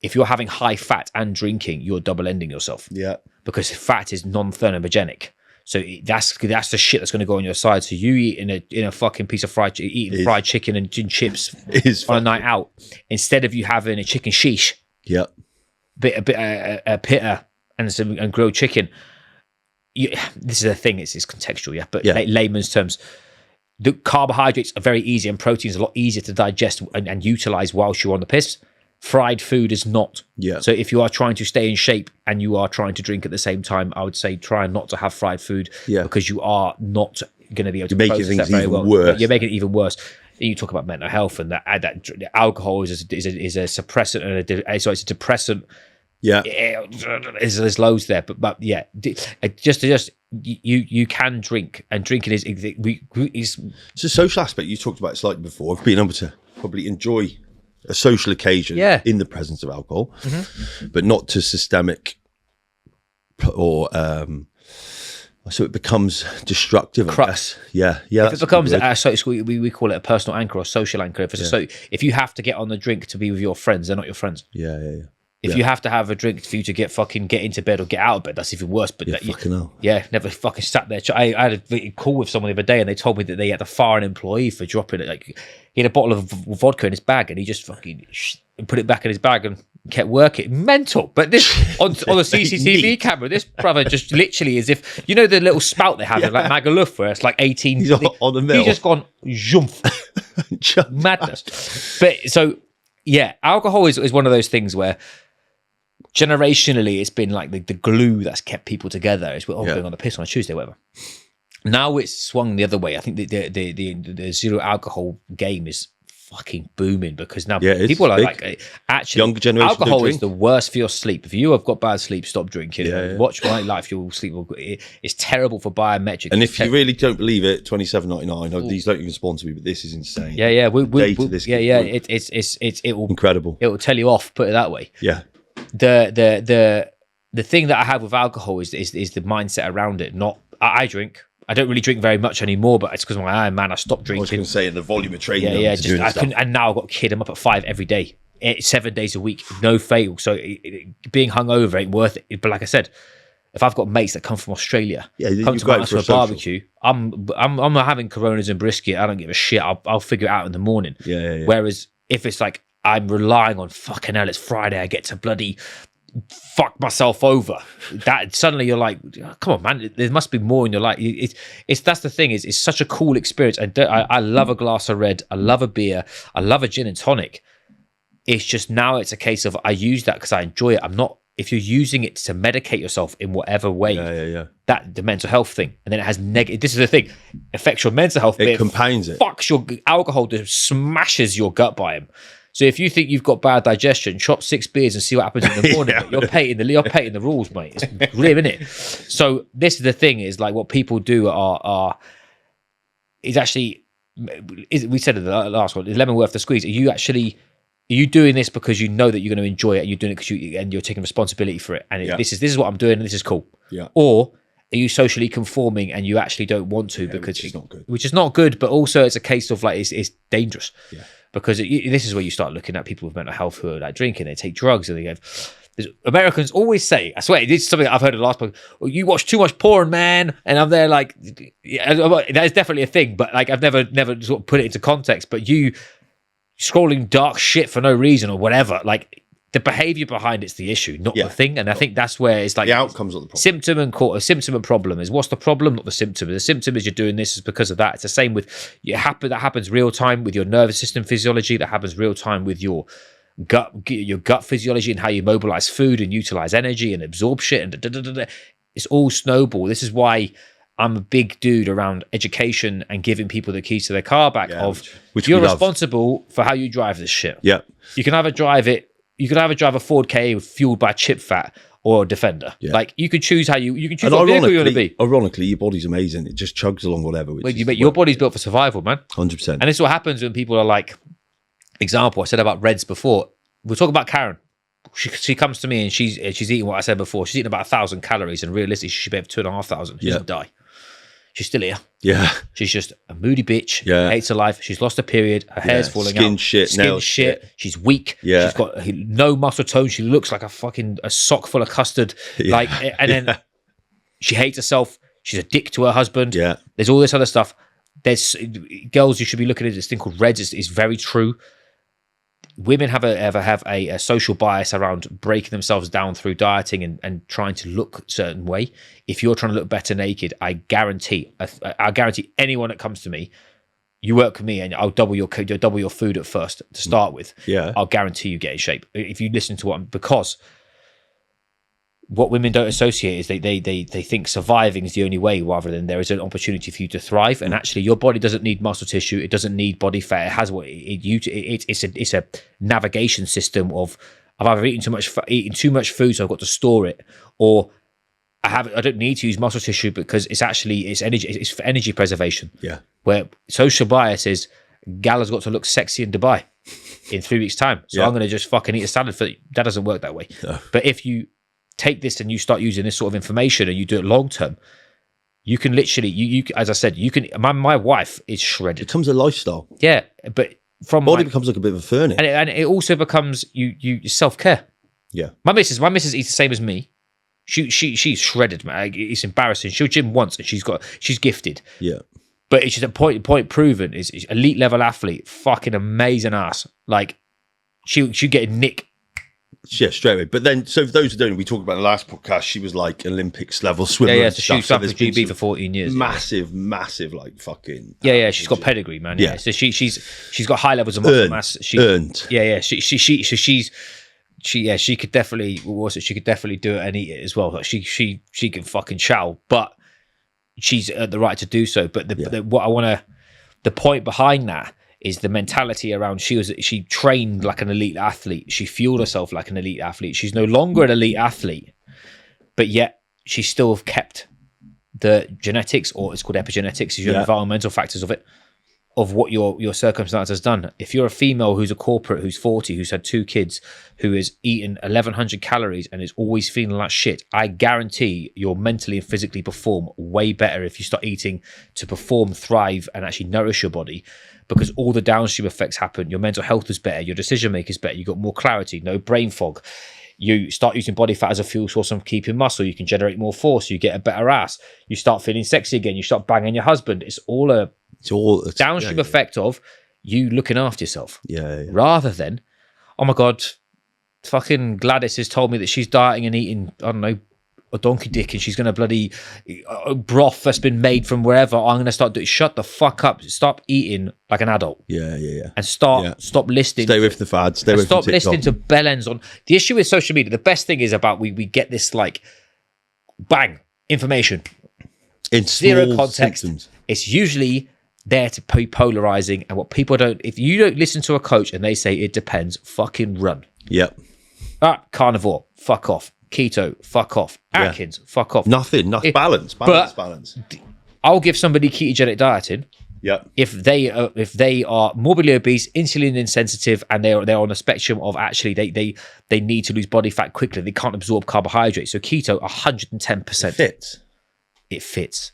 if you're having high fat and drinking, you're double-ending yourself. Yeah. Because fat is non-thermogenic. So that's the shit that's going to go on your side. So you eat in a fucking piece of fried chicken and chips on a night out, instead of you having a chicken sheesh, a pitta and grilled chicken. This is a thing. It's contextual, but layman's terms, the carbohydrates are very easy and proteins are a lot easier to digest and utilize whilst you're on the piss. Fried food is not. So if you are trying to stay in shape and you are trying to drink at the same time, I would say try not to have fried food, because you are not going to be able to process that very well. You're making it even worse. You talk about mental health, and that alcohol is a suppressant and it's a depressant. There's loads there, but just you can drink, and drinking is it's a social aspect. You talked about it slightly before, of being able to probably enjoy a social occasion in the presence of alcohol, but not to systemic or so it becomes destructive. Crux. Yeah. If it becomes we call it a personal anchor or social anchor. If you have to get on the drink to be with your friends, they're not your friends. If you have to have a drink for you to get into bed or get out of bed, that's even worse. But never fucking sat there. I had a call with someone the other day, and they told me that they had to fire an employee for dropping it. Like, he had a bottle of vodka in his bag, and he just fucking put it back in his bag and kept working. Mental. But this on the CCTV camera, this brother just literally, as if, you know the little spout they have in like Magaluf, where it's like 18. He's on the mill. He's just gone jump. Madness. But so alcohol is one of those things where generationally it's been like the glue that's kept people together. It's going on the piss on a Tuesday, whatever. Now it's swung the other way. I think the zero alcohol game is fucking booming, because now people are like, actually, younger generation, alcohol is the worst for your sleep. If you have got bad sleep, stop drinking. Watch My Life, your sleep it's terrible for biometrics. And if you really don't believe it, $27.99. These don't even sponsor me, but this is insane. It's incredible. It will tell you off. Put it that way. The thing that I have with alcohol is the mindset around it. Not I drink. I don't really drink very much anymore, but it's because I'm like, I stopped I was drinking. going to say, in the volume of training. Yeah. And now I've got a kid. I'm up at 5 every day, 7 days a week, no fail. So being hungover ain't worth it. But like I said, if I've got mates that come from Australia, come to my house for a barbecue, I'm having Coronas and brisket. I don't give a shit. I'll figure it out in the morning. Yeah. Whereas if it's like I'm relying on fucking hell, it's Friday, I get to bloody fuck myself over. That suddenly you're like, come on, man. There must be more in your life. It's that's the thing. It's such a cool experience. I love a glass of red. I love a beer. I love a gin and tonic. It's just now it's a case of I use that because I enjoy it. I'm not. If you're using it to medicate yourself in whatever way, that the mental health thing, and then it has negative. This is the thing, affects your mental health. It compounds it. Fucks your alcohol, just smashes your gut biome. So if you think you've got bad digestion, chop 6 beers and see what happens in the morning. You're painting the rules, mate. It's grim, isn't it? So this is the thing: is like what people do is actually. We said in the last one, is lemon worth the squeeze? Are you doing this because you know that you're going to enjoy it? You're doing it because you're taking responsibility for it, and this is what I'm doing, and this is cool. Yeah. Or are you socially conforming and you actually don't want to because which is not good. Which is not good, but also it's a case of like it's dangerous. Yeah. Because this is where you start looking at people with mental health who are like drinking, they take drugs, and they go. Americans always say, I swear, this is something that I've heard in the last podcast. Well, you watch too much porn, man, and I'm there like, yeah, that is definitely a thing, but like I've never sort of put it into context. But you scrolling dark shit for no reason or whatever, like the behavior behind it's the issue, not the thing. And I think that's where it's like the outcomes of the problem. Symptom and problem is what's the problem, not the symptom. The symptom is you're doing this is because of that. It's the same with that happens real time with your nervous system physiology. That happens real time with your gut physiology and how you mobilize food and utilize energy and absorb shit and it's all snowball. This is why I'm a big dude around education and giving people the keys to their car back. Which you're responsible for how you drive this shit. Yeah, you can either drive a Ford Ka fueled by chip fat or a Defender. Yeah. Like you can choose how you can choose what vehicle you want to be. Ironically, your body's amazing. It just chugs along whatever. Your body's built for survival, man. 100%. And this is what happens when people are like, example, I said about Reds before. We'll talk about Karen. She comes to me and she's eating what I said before. She's eating about 1,000 calories, and realistically, she should be able 2,500. She doesn't die. She's still here. Yeah. She's just a moody bitch. Yeah. Hates her life. She's lost her period. Her hair's falling out. Skin shit. She's weak. Yeah. She's got no muscle tone. She looks like a sock full of custard. Yeah. Like, and then she hates herself. She's a dick to her husband. Yeah. There's all this other stuff. There's girls, you should be looking at this thing called Reds. It's very true. Women have a social bias around breaking themselves down through dieting and trying to look a certain way. If you're trying to look better naked, I guarantee anyone that comes to me, you work with me and I'll double your food at first to start with. Yeah, I'll guarantee you get in shape if you listen to because what women don't associate is they think surviving is the only way, rather than there is an opportunity for you to thrive. And actually, your body doesn't need muscle tissue. It doesn't need body fat. It has it's a navigation system of I've either eaten too much food, so I've got to store it, or I don't need to use muscle tissue because it's energy. It's for energy preservation. Yeah. Where social bias is, gal has got to look sexy in Dubai in 3 weeks' time, so I'm going to just fucking eat a salad for that. Doesn't work that way. No. But if you take this and you start using this sort of information and you do it long term, you can literally, you as I said, you can. My wife is shredded. It becomes a lifestyle. Yeah, but from body becomes like a bit of a furnace, and it also becomes you self care. Yeah, my missus eats the same as me. She's shredded, man. It's embarrassing. She'll gym once and she's gifted. Yeah, but it's just a point proven. Is elite level athlete, fucking amazing ass. Like she get a nick. Yeah, straight away. But then, so for those who don't know, we talked about in the last podcast, she was like Olympics level swimmer. Yeah, so she was up with GB for 14 years. Massive, like fucking. Yeah, she's got pedigree, man. Yeah, so she's got high levels of muscle mass. Earned. Yeah, she could definitely. What was it? She could definitely do it and eat it as well. Like she can fucking chow, but she's at the right to do so. But the point behind that is the mentality around she trained like an elite athlete. She fueled herself like an elite athlete. She's no longer an elite athlete, but yet she still kept the genetics, or it's called epigenetics, is your environmental factors of it. of what your circumstance has done. If you're a female who's a corporate, who's 40, who's had 2 kids, who has eaten 1,100 calories and is always feeling like shit, I guarantee you'll mentally and physically perform way better if you start eating to perform, thrive, and actually nourish your body, because all the downstream effects happen. Your mental health is better, your decision making is better, you got more clarity, no brain fog. You start using body fat as a fuel source and keeping muscle, you can generate more force, you get a better ass, you start feeling sexy again, you start banging your husband. It's all a downstream effect of you looking after yourself. Rather than, oh my God, fucking Gladys has told me that she's dieting and eating, I don't know, a donkey dick, and she's going to bloody broth that's been made from wherever. I'm going to start doing. Shut the fuck up. Stop eating like an adult. And stop listening. Stay with the fads. Stay with stop listening to bellends on. The issue with social media, the best thing is about we get this like bang information in zero context. Symptoms. It's usually there to be polarizing, and what people don't. If you don't listen to a coach and they say it depends, fucking run. Carnivore, fuck off. Keto, fuck off. Atkins, fuck off. Nothing. Balance. I'll give somebody ketogenic dieting. If they are morbidly obese, insulin insensitive, and they're on a spectrum of actually they need to lose body fat quickly. They can't absorb carbohydrates. So keto, 110%. It fits.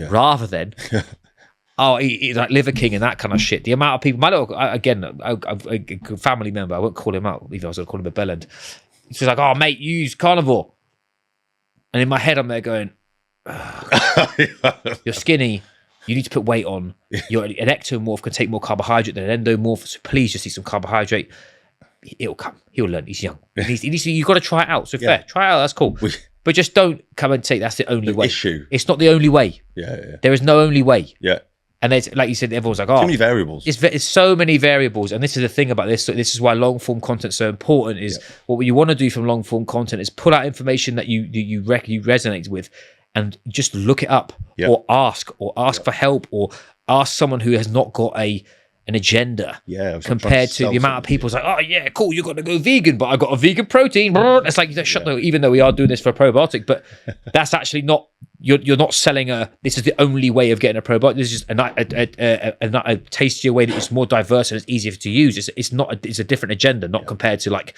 Rather than eat like Liver King and that kind of shit. The amount of people, my little, again, a family member, I won't call him out, even I was going to call him a bellend. She's like, oh, mate, you use carnivore. And in my head, I'm there going, you're skinny. You need to put weight on. You're an ectomorph, can take more carbohydrate than an endomorph. So please just eat some carbohydrate. It'll come. He'll learn. He's young. You've got to try it out. So fair. Try it out. That's cool. But just don't come and take that's the only way. Issue. It's not the only way. There is no only way. And there's, like you said, everyone's like, oh, too many variables. It's so many variables, and this is the thing about this. So this is why long form content is so important. Is what you want to do from long form content is pull out information that you resonate with, and just look it up, or ask for help, or ask someone who has not got an agenda. Compared to the amount of people, it's like, oh yeah, cool, you got to go vegan, but I got a vegan protein. It's like, shut up. Even though we are doing this for a probiotic, but that's actually not. You're not selling this is the only way of getting a probiotic. This is a tastier way that is more diverse and it's easier to use. It's a different agenda, not compared to like,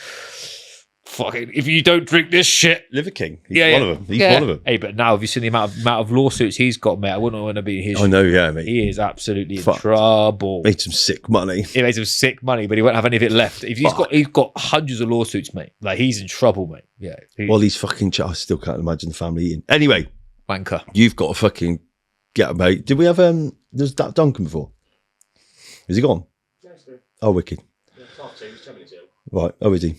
fucking, if you don't drink this shit. Liver King. He's one of them. He's one of them. Hey, but now have you seen the amount of lawsuits he's got, mate? I wouldn't want to be his. I know, mate. He is absolutely in trouble. Made some sick money. He made some sick money, but he won't have any of it left. He's got hundreds of lawsuits, mate. Like, he's in trouble, mate. Well, he's fucking. I still can't imagine the family eating. Anyway. Wanker. You've got to fucking get him, mate. Did we have there's that Duncan before? Is he gone? Yes, oh, wicked. Right. Oh, is he?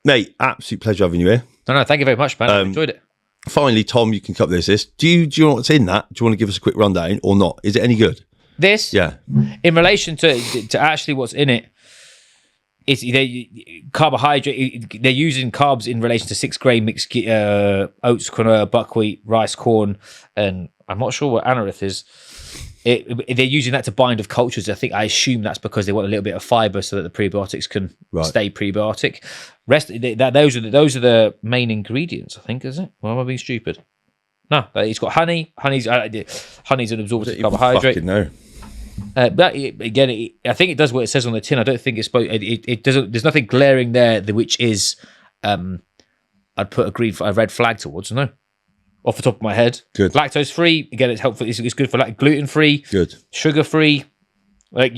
Mate, absolute pleasure having you here. No, thank you very much, man. I enjoyed it. Finally, Tom, you can cut this. Do you know what's in that? Do you want to give us a quick rundown or not? Is it any good? This? Yeah. In relation to actually what's in it, it's carbohydrate. They're using carbs in relation to 6 grain mixed oats, quinoa, buckwheat, rice, corn, and I'm not sure what anarith is. They're using that to bind with cultures. I assume that's because they want a little bit of fiber so that the prebiotics can stay prebiotic. Those are the main ingredients. I think, is it? Well, am I being stupid? No, it's got honey. Honey's an absorptive carbohydrate. No. But again, I think it does what it says on the tin. I don't think it doesn't. There's nothing glaring there, which is I'd put a red flag towards. No, off the top of my head. Good. Lactose free. Again, it's helpful. It's good for gluten free. Good. Sugar free. Like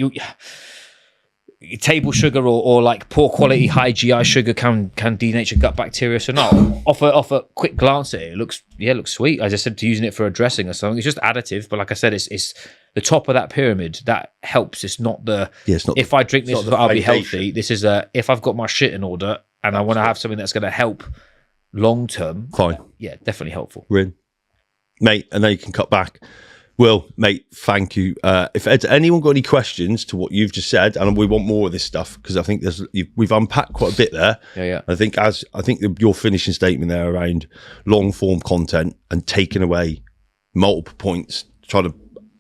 table sugar or like poor quality high GI sugar can denature gut bacteria. So no, off a quick glance at it, it looks sweet. As I said, to using it for a dressing or something, it's just additive. But like I said, it's the top of that pyramid that helps. It's not the if I drink this, I'll be healthy. This is if I've got my shit in order and I want to have something that's going to help long term. Fine. Yeah, definitely helpful. We're in. Mate, and then you can cut back. Will, mate, thank you. If anyone got any questions to what you've just said, and we want more of this stuff because I think we've unpacked quite a bit there. Yeah. I think your finishing statement there around long form content and taking away multiple points, trying to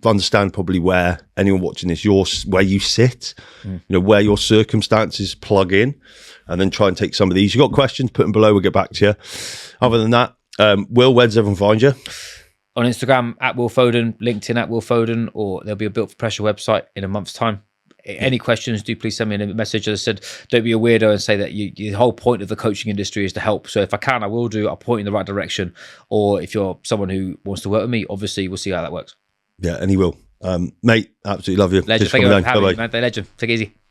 understand probably where anyone watching this, where you sit, where your circumstances plug in, and then try and take some of these. You got questions? Put them below. We'll get back to you. Other than that, Will, where does everyone find you? on Instagram at Will Foden, LinkedIn at Will Foden, or there'll be a Built for Pressure website in a month's time. Any questions, do please send me a message. As I said, don't be a weirdo and say that the whole point of the coaching industry is to help. So if I can, I will do. I'll point in the right direction. Or if you're someone who wants to work with me, obviously we'll see how that works. Yeah, and he will. Mate, absolutely love you. Legend. Thank you for having me, man. Legend. Take it easy.